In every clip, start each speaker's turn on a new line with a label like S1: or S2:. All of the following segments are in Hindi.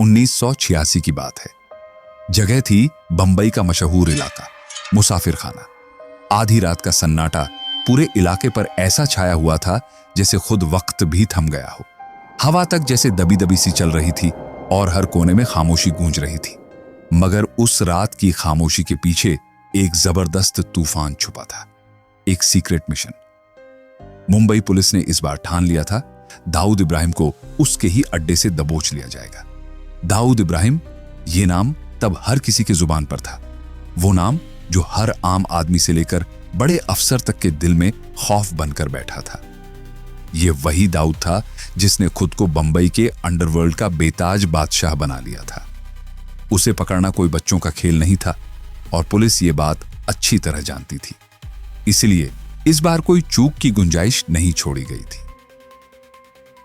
S1: 1986 की बात है। जगह थी बंबई का मशहूर इलाका मुसाफिर खाना। आधी रात का सन्नाटा पूरे इलाके पर ऐसा छाया हुआ था जैसे खुद वक्त भी थम गया हो। हवा तक जैसे दबी दबी सी चल रही थी और हर कोने में खामोशी गूंज रही थी। मगर उस रात की खामोशी के पीछे एक जबरदस्त तूफान छुपा था, एक सीक्रेट मिशन। मुंबई पुलिस ने इस बार ठान लिया था दाऊद इब्राहिम को उसके ही अड्डे से दबोच लिया जाएगा। दाऊद इब्राहिम, ये नाम तब हर किसी की जुबान पर था। वो नाम जो हर आम आदमी से लेकर बड़े अफसर तक के दिल में खौफ बनकर बैठा था। ये वही दाऊद था जिसने खुद को बंबई के अंडरवर्ल्ड का बेताज बादशाह बना लिया था। उसे पकड़ना कोई बच्चों का खेल नहीं था और पुलिस ये बात अच्छी तरह जानती थी। इसलिए इस बार कोई चूक की गुंजाइश नहीं छोड़ी गई थी।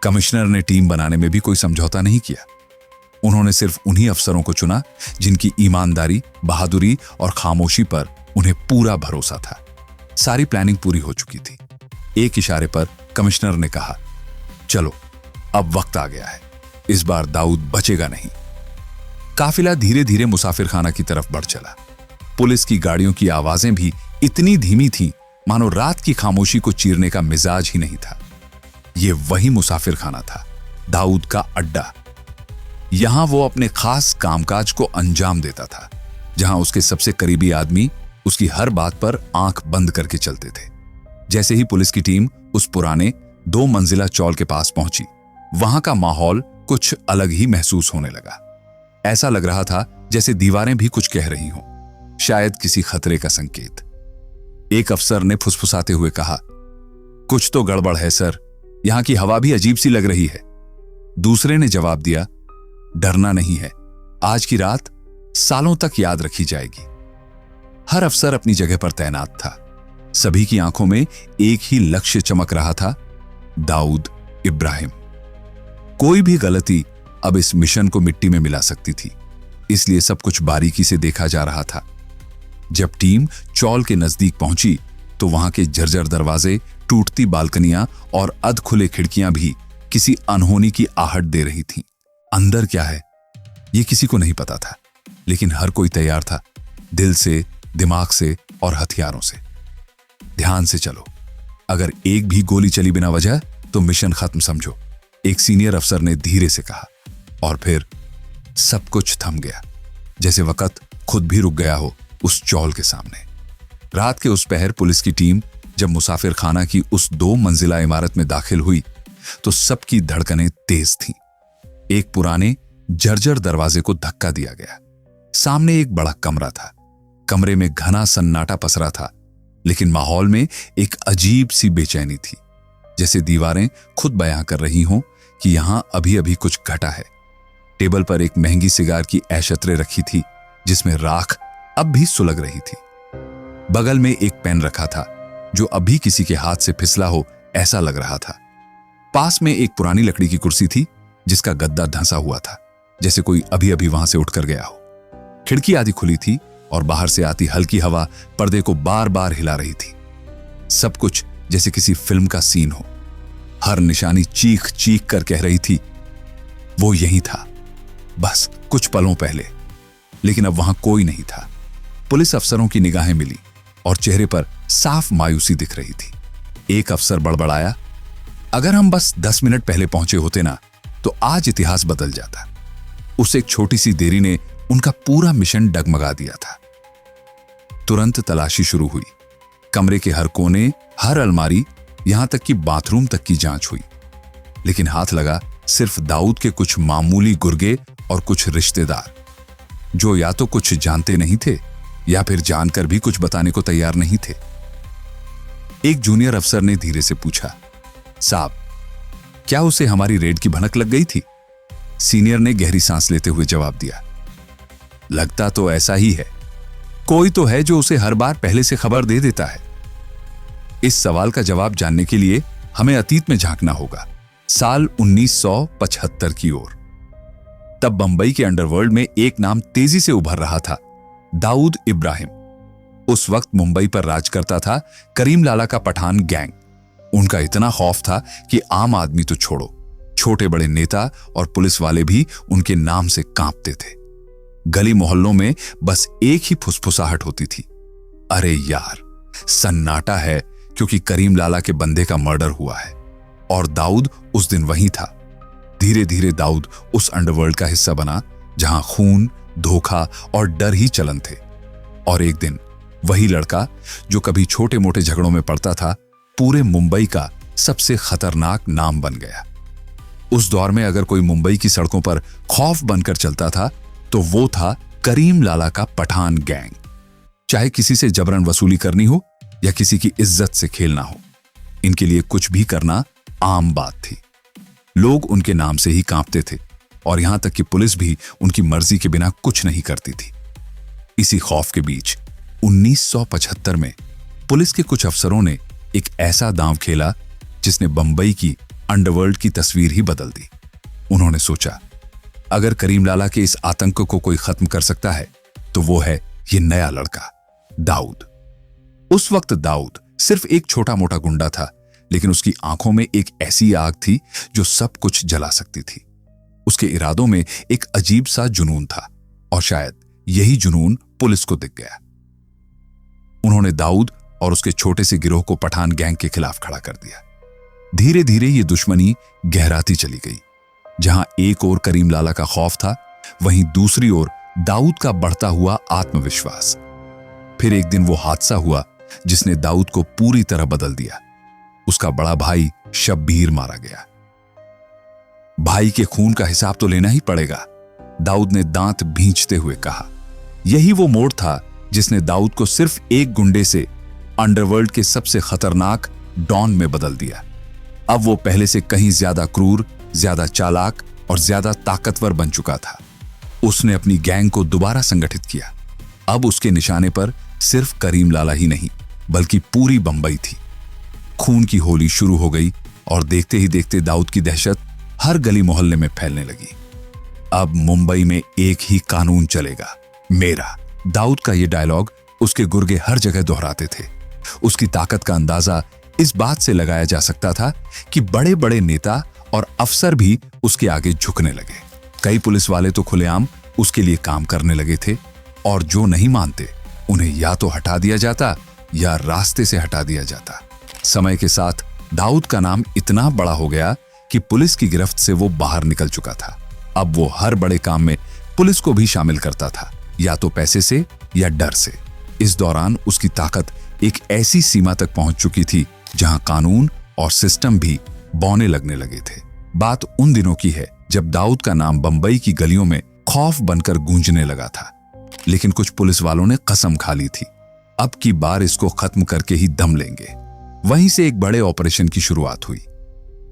S1: कमिश्नर ने टीम बनाने में भी कोई समझौता नहीं किया। उन्होंने सिर्फ उन्हीं अफसरों को चुना जिनकी ईमानदारी, बहादुरी और खामोशी पर उन्हें पूरा भरोसा था। सारी प्लानिंग पूरी हो चुकी थी। एक इशारे पर कमिश्नर ने कहा, चलो अब वक्त आ गया है, इस बार दाऊद बचेगा नहीं। काफिला धीरे धीरे मुसाफिर खाना की तरफ बढ़ चला। पुलिस की गाड़ियों की आवाजें भी इतनी धीमी थीं मानो रात की खामोशी को चीरने का मिजाज ही नहीं था। यह वही मुसाफिर खाना था, दाऊद का अड्डा। यहां वो अपने खास कामकाज को अंजाम देता था, जहां उसके सबसे करीबी आदमी उसकी हर बात पर आंख बंद करके चलते थे। जैसे ही पुलिस की टीम उस पुराने 2 मंजिला चौल के पास पहुंची, वहां का माहौल कुछ अलग ही महसूस होने लगा। ऐसा लग रहा था जैसे दीवारें भी कुछ कह रही हों, शायद किसी खतरे का संकेत। एक अफसर ने फुसफुसाते हुए कहा, कुछ तो गड़बड़ है सर, यहां की हवा भी अजीब सी लग रही है। दूसरे ने जवाब दिया, डरना नहीं है, आज की रात सालों तक याद रखी जाएगी। हर अफसर अपनी जगह पर तैनात था। सभी की आंखों में एक ही लक्ष्य चमक रहा था, दाऊद इब्राहिम। कोई भी गलती अब इस मिशन को मिट्टी में मिला सकती थी, इसलिए सब कुछ बारीकी से देखा जा रहा था। जब टीम चौल के नजदीक पहुंची तो वहां के जर्जर दरवाजे, टूटती बालकनियां और अध खुले खिड़कियां भी किसी अनहोनी की आहट दे रही थीं। अंदर क्या है ये किसी को नहीं पता था, लेकिन हर कोई तैयार था, दिल से, दिमाग से और हथियारों से। ध्यान से चलो, अगर एक भी गोली चली बिना वजह तो मिशन खत्म समझो, एक सीनियर अफसर ने धीरे से कहा। और फिर सब कुछ थम गया, जैसे वक्त खुद भी रुक गया हो उस चौल के सामने। रात के उस पहर पुलिस की टीम जब मुसाफिर खाना की उस 2 मंजिला इमारत में दाखिल हुई तो सबकी धड़कनें तेज थीं। एक पुराने जर्जर दरवाजे को धक्का दिया गया। सामने एक बड़ा कमरा था। कमरे में घना सन्नाटा पसरा था, लेकिन माहौल में एक अजीब सी बेचैनी थी, जैसे दीवारें खुद बयां कर रही हों कि यहां अभी अभी कुछ घटा है। टेबल पर एक महंगी सिगार की ऐशतरे रखी थी, जिसमें राख अब भी सुलग रही थी। बगल में एक पेन रखा था, जो अभी किसी के हाथ से फिसला हो ऐसा लग रहा था। पास में एक पुरानी लकड़ी की कुर्सी थी, जिसका गद्दा धंसा हुआ था, जैसे कोई अभी अभी वहां से उठकर गया हो। खिड़की आधी खुली थी और बाहर से आती हल्की हवा पर्दे को बार बार हिला रही थी। सब कुछ जैसे किसी फिल्म का सीन हो। हर निशानी चीख चीख कर कह रही थी, वो यही था, बस कुछ पलों पहले। लेकिन अब वहां कोई नहीं था। पुलिस अफसरों की निगाहें मिली और चेहरे पर साफ मायूसी दिख रही थी। एक अफसर बड़बड़ाया, अगर हम बस 10 मिनट पहले पहुंचे होते ना, तो आज इतिहास बदल जाता। उस एक छोटी सी देरी ने उनका पूरा मिशन डगमगा दिया था। तुरंत तलाशी शुरू हुई। कमरे के हर कोने, हर अलमारी, यहां तक कि बाथरूम तक की जांच हुई। लेकिन हाथ लगा सिर्फ दाऊद के कुछ मामूली गुर्गे और कुछ रिश्तेदार, जो या तो कुछ जानते नहीं थे या फिर जानकर भी कुछ बताने को तैयार नहीं थे। एक जूनियर अफसर ने धीरे से पूछा, साहब, क्या उसे हमारी रेड की भनक लग गई थी? सीनियर ने गहरी सांस लेते हुए जवाब दिया, लगता तो ऐसा ही है। कोई तो है जो उसे हर बार पहले से खबर दे देता है। इस सवाल का जवाब जानने के लिए हमें अतीत में झांकना होगा, साल 1975 की ओर। तब बंबई के अंडरवर्ल्ड में एक नाम तेजी से उभर रहा था, दाऊद इब्राहिम। उस वक्त मुंबई पर राज करता था करीम लाला का पठान गैंग। उनका इतना खौफ था कि आम आदमी तो छोड़ो, छोटे बड़े नेता और पुलिस वाले भी उनके नाम से कांपते थे। गली मोहल्लों में बस एक ही फुसफुसाहट होती थी, अरे यार सन्नाटा है, क्योंकि करीम लाला के बंदे का मर्डर हुआ है। और दाऊद उस दिन वहीं था। धीरे धीरे दाऊद उस अंडरवर्ल्ड का हिस्सा बना जहां खून, धोखा और डर ही चलन थे। और एक दिन वही लड़का जो कभी छोटे मोटे झगड़ों में पड़ता था, पूरे मुंबई का सबसे खतरनाक नाम बन गया। उस दौर में अगर कोई मुंबई की सड़कों पर खौफ बनकर चलता था तो वो था करीम लाला का पठान गैंग। चाहे किसी से जबरन वसूली करनी हो या किसी की इज्जत से खेलना हो, इनके लिए कुछ भी करना आम बात थी। लोग उनके नाम से ही कांपते थे और यहां तक कि पुलिस भी उनकी मर्जी के बिना कुछ नहीं करती थी। इसी खौफ के बीच 1975 में पुलिस के कुछ अफसरों ने एक ऐसा दांव खेला जिसने बंबई की अंडरवर्ल्ड की तस्वीर ही बदल दी। उन्होंने सोचा, अगर करीम लाला के इस आतंक को कोई खत्म कर सकता है तो वो है ये नया लड़का दाऊद। उस वक्त दाऊद सिर्फ एक छोटा मोटा गुंडा था, लेकिन उसकी आंखों में एक ऐसी आग थी जो सब कुछ जला सकती थी। उसके इरादों में एक अजीब सा जुनून था और शायद यही जुनून पुलिस को दिख गया। उन्होंने दाऊद और उसके छोटे से गिरोह को पठान गैंग के खिलाफ खड़ा कर दिया। धीरे धीरे ये दुश्मनी गहराती चली गई। जहां एक ओर करीम लाला का खौफ था, वहीं दूसरी ओर दाऊद का बढ़ता हुआ आत्मविश्वास। फिर एक दिन वो हादसा हुआ जिसने दाऊद को पूरी तरह बदल दिया। उसका बड़ा भाई शब्बीर मारा गया। भाई के खून का हिसाब तो लेना ही पड़ेगा, दाऊद ने दांत भींचते हुए कहा। यही वो मोड़ था जिसने दाऊद को सिर्फ एक गुंडे से अंडरवर्ल्ड के सबसे खतरनाक डॉन में बदल दिया। अब वो पहले से कहीं ज्यादा क्रूर, ज्यादा चालाक और ज्यादा ताकतवर बन चुका था। उसने अपनी गैंग को दोबारा संगठित किया। अब उसके निशाने पर सिर्फ करीम लाला ही नहीं, बल्कि पूरी बंबई थी। खून की होली शुरू हो गई और देखते ही देखते दाऊद की दहशत हर गली मोहल्ले में फैलने लगी। अब मुंबई में एक ही कानून चलेगा, मेरा। दाऊद का यह डायलॉग उसके गुर्गे हर जगह दोहराते थे। उसकी ताकत का अंदाजा इस बात से लगाया जा सकता था कि बड़े बड़े नेता और अफसर भी उसके आगे झुकने लगे। कई पुलिस वाले तो खुलेआम उसके लिए काम करने लगे थे और जो नहीं मानते उन्हें या तो हटा दिया जाता या रास्ते से हटा दिया जाता। समय के साथ दाऊद का नाम इतना बड़ा हो गया कि पुलिस की गिरफ्त से वो बाहर निकल चुका था। अब वो हर बड़े काम में पुलिस को भी शामिल करता था, या तो पैसे से या डर से। इस दौरान उसकी ताकत एक ऐसी सीमा तक पहुंच चुकी थी जहां कानून और सिस्टम भी बौने लगने लगे थे। बात उन दिनों की है जब दाऊद का नाम बंबई की गलियों में खौफ बनकर गूंजने लगा था। लेकिन कुछ पुलिस वालों ने कसम खा ली थी, अब की बार इसको खत्म करके ही दम लेंगे। वहीं से एक बड़े ऑपरेशन की शुरुआत हुई।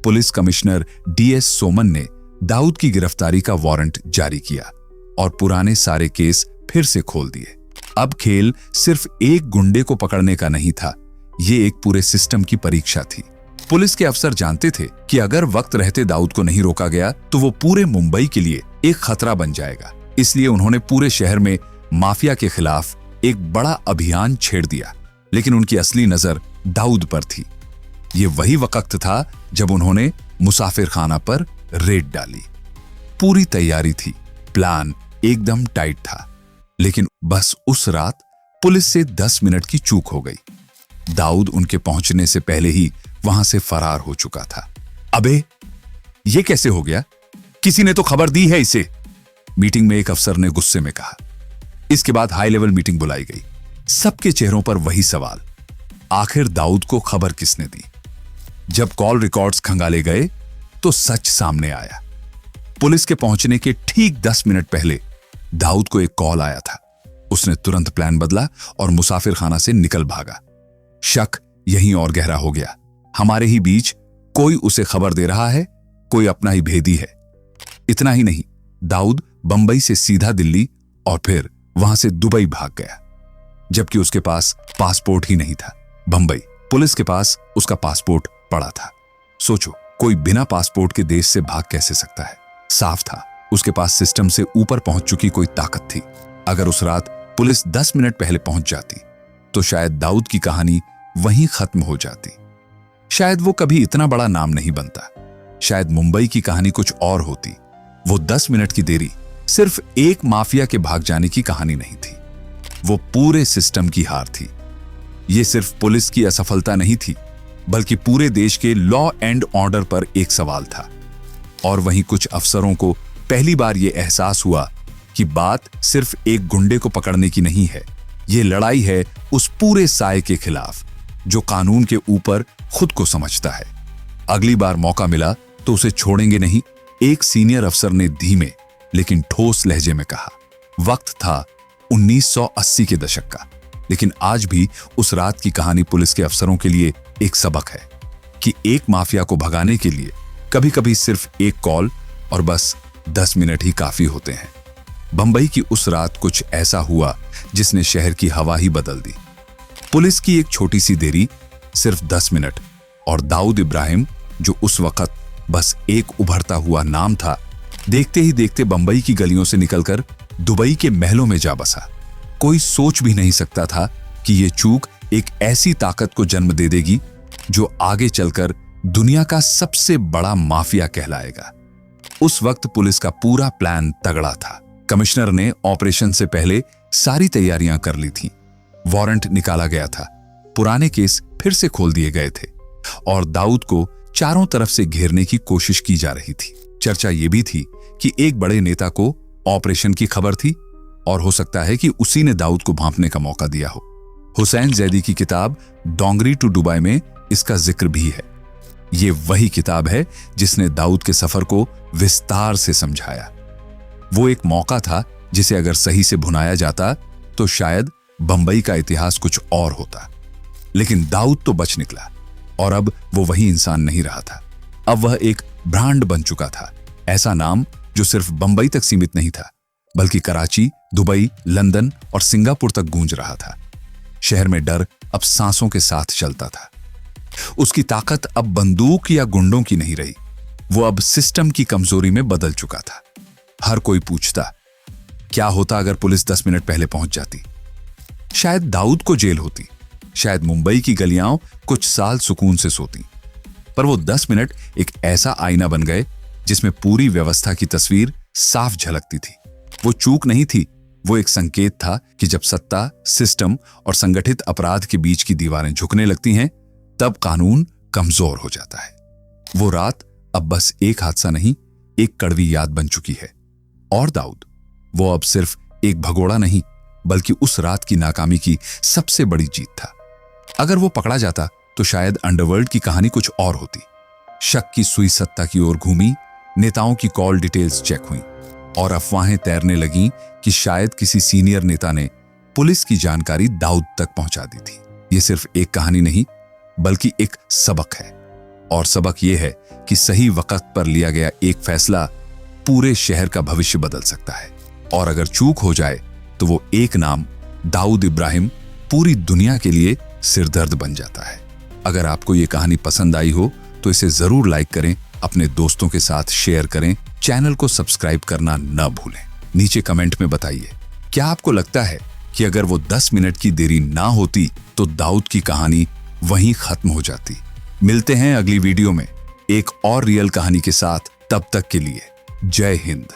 S1: पुलिस कमिश्नर DS सोमन ने दाऊद की गिरफ्तारी का वारंट जारी किया और पुराने सारे केस फिर से खोल दिए। अब खेल सिर्फ एक गुंडे को पकड़ने का नहीं था, ये एक पूरे सिस्टम की परीक्षा थी। पुलिस के अफसर जानते थे कि अगर वक्त रहते दाऊद को नहीं रोका गया तो वो पूरे मुंबई के लिए एक खतरा बन जाएगा। इसलिए उन्होंने पूरे शहर में माफिया के खिलाफ एक बड़ा अभियान छेड़ दिया। लेकिन उनकी असली नजर दाऊद पर थी। ये वही वक्त था जब उन्होंने मुसाफिर खाना पर रेड डाली। पूरी तैयारी थी, प्लान एकदम टाइट था। लेकिन बस उस रात पुलिस से 10 मिनट की चूक हो गई। दाऊद उनके पहुंचने से पहले ही वहां से फरार हो चुका था। अबे ये कैसे हो गया? किसी ने तो खबर दी है इसे, मीटिंग में एक अफसर ने गुस्से में कहा। इसके बाद हाई लेवल मीटिंग बुलाई गई। सबके चेहरों पर वही सवाल, आखिर दाऊद को खबर किसने दी? जब कॉल रिकॉर्ड्स खंगाले गए तो सच सामने आया। पुलिस के पहुंचने के ठीक 10 मिनट पहले दाऊद को एक कॉल आया था। उसने तुरंत प्लान बदला और मुसाफिर खाना से निकल भागा। शक यहीं और गहरा हो गया। हमारे ही बीच कोई उसे खबर दे रहा है, कोई अपना ही भेदी है। इतना ही नहीं, दाऊद बंबई से सीधा दिल्ली और फिर वहां से दुबई भाग गया, जबकि उसके पास पासपोर्ट ही नहीं था। बंबई पुलिस के पास उसका पासपोर्ट पड़ा था। सोचो, कोई बिना पासपोर्ट के देश से भाग कैसे सकता है? साफ था उसके पास सिस्टम से ऊपर पहुंच चुकी कोई ताकत थी। अगर उस रात पुलिस 10 मिनट पहले पहुंच जाती तो शायद दाऊद की कहानी वहीं खत्म हो जाती। शायद वो कभी इतना बड़ा नाम नहीं बनता। शायद मुंबई की कहानी कुछ और होती। वो 10 मिनट की देरी सिर्फ एक माफिया के भाग जाने की कहानी नहीं थी, वो पूरे सिस्टम की हार थी। ये सिर्फ पुलिस की असफलता नहीं थी, बल्कि पूरे देश के लॉ एंड ऑर्डर पर एक सवाल था। और वहीं कुछ अफसरों को पहली बार यह एहसास हुआ कि बात सिर्फ एक गुंडे को पकड़ने की नहीं है, ये लड़ाई है उस पूरे साए के खिलाफ जो कानून के ऊपर खुद को समझता है। अगली बार मौका मिला तो उसे छोड़ेंगे नहीं, एक सीनियर अफसर ने धीमे लेकिन ठोस लहजे में कहा। वक्त था 1980 के दशक का, लेकिन आज भी उस रात की कहानी पुलिस के अफसरों के लिए एक सबक है कि एक माफिया को भगाने के लिए कभी कभी सिर्फ एक कॉल और बस 10 मिनट ही काफी होते हैं। बंबई की उस रात कुछ ऐसा हुआ जिसने शहर की हवा ही बदल दी। पुलिस की एक छोटी सी देरी, सिर्फ 10 मिनट, और दाऊद इब्राहिम, जो उस वक्त बस एक उभरता हुआ नाम था, देखते ही देखते बंबई की गलियों से निकलकर दुबई के महलों में जा बसा। कोई सोच भी नहीं सकता था कि यह चूक एक ऐसी ताकत को जन्म दे देगी जो आगे चलकर दुनिया का सबसे बड़ा माफिया कहलाएगा। उस वक्त पुलिस का पूरा प्लान तगड़ा था। कमिश्नर ने ऑपरेशन से पहले सारी तैयारियां कर ली थी। वारंट निकाला गया था, पुराने केस फिर से खोल दिए गए थे और दाऊद को चारों तरफ से घेरने की कोशिश की जा रही थी। चर्चा यह भी थी कि एक बड़े नेता को ऑपरेशन की खबर थी और हो सकता है कि उसी ने दाऊद को भांपने का मौका दिया हो। हुसैन जैदी की किताब डोंगरी टू दुबई में इसका जिक्र भी है। ये वही किताब है जिसने दाऊद के सफर को विस्तार से समझाया। वो एक मौका था जिसे अगर सही से भुनाया जाता तो शायद बंबई का इतिहास कुछ और होता। लेकिन दाऊद तो बच निकला और अब वो वही इंसान नहीं रहा था। अब वह एक ब्रांड बन चुका था, ऐसा नाम जो सिर्फ बंबई तक सीमित नहीं था, बल्कि कराची, दुबई, लंदन और सिंगापुर तक गूंज रहा था। शहर में डर अब सांसों के साथ चलता था। उसकी ताकत अब बंदूक या गुंडों की नहीं रही, वो अब सिस्टम की कमजोरी में बदल चुका था। हर कोई पूछता, क्या होता अगर पुलिस 10 मिनट पहले पहुंच जाती? शायद दाऊद को जेल होती, शायद मुंबई की गलियां कुछ साल सुकून से सोती। पर वो 10 मिनट एक ऐसा आईना बन गए जिसमें पूरी व्यवस्था की तस्वीर साफ झलकती थी। वो चूक नहीं थी, वो एक संकेत था कि जब सत्ता, सिस्टम और संगठित अपराध के बीच की दीवारें झुकने लगती हैं, तब कानून कमजोर हो जाता है। वो रात अब बस एक हादसा नहीं, एक कड़वी याद बन चुकी है। और दाऊद, वो अब सिर्फ एक भगोड़ा नहीं, बल्कि उस रात की नाकामी की सबसे बड़ी जीत था। अगर वो पकड़ा जाता तो शायद अंडरवर्ल्ड की कहानी कुछ और होती। शक की सुई सत्ता की ओर घूमी, नेताओं की कॉल डिटेल्स चेक हुई और अफवाहें तैरने लगीं कि शायद किसी सीनियर नेता ने पुलिस की जानकारी दाऊद तक पहुंचा दी थी। ये सिर्फ एक कहानी नहीं, बल्कि एक सबक है। और सबक यह है कि सही वक्त पर लिया गया एक फैसला पूरे शहर का भविष्य बदल सकता है। और अगर चूक हो जाए तो वो एक नाम, दाऊद इब्राहिम, पूरी दुनिया के लिए सिरदर्द बन जाता है। अगर आपको ये कहानी पसंद आई हो तो इसे जरूर लाइक करें, अपने दोस्तों के साथ शेयर करें, चैनल को सब्सक्राइब करना न भूलें। नीचे कमेंट में बताइए, क्या आपको लगता है कि अगर वो 10 मिनट की देरी ना होती तो दाऊद की कहानी वहीं खत्म हो जाती? मिलते हैं अगली वीडियो में एक और रियल कहानी के साथ। तब तक के लिए जय हिंद।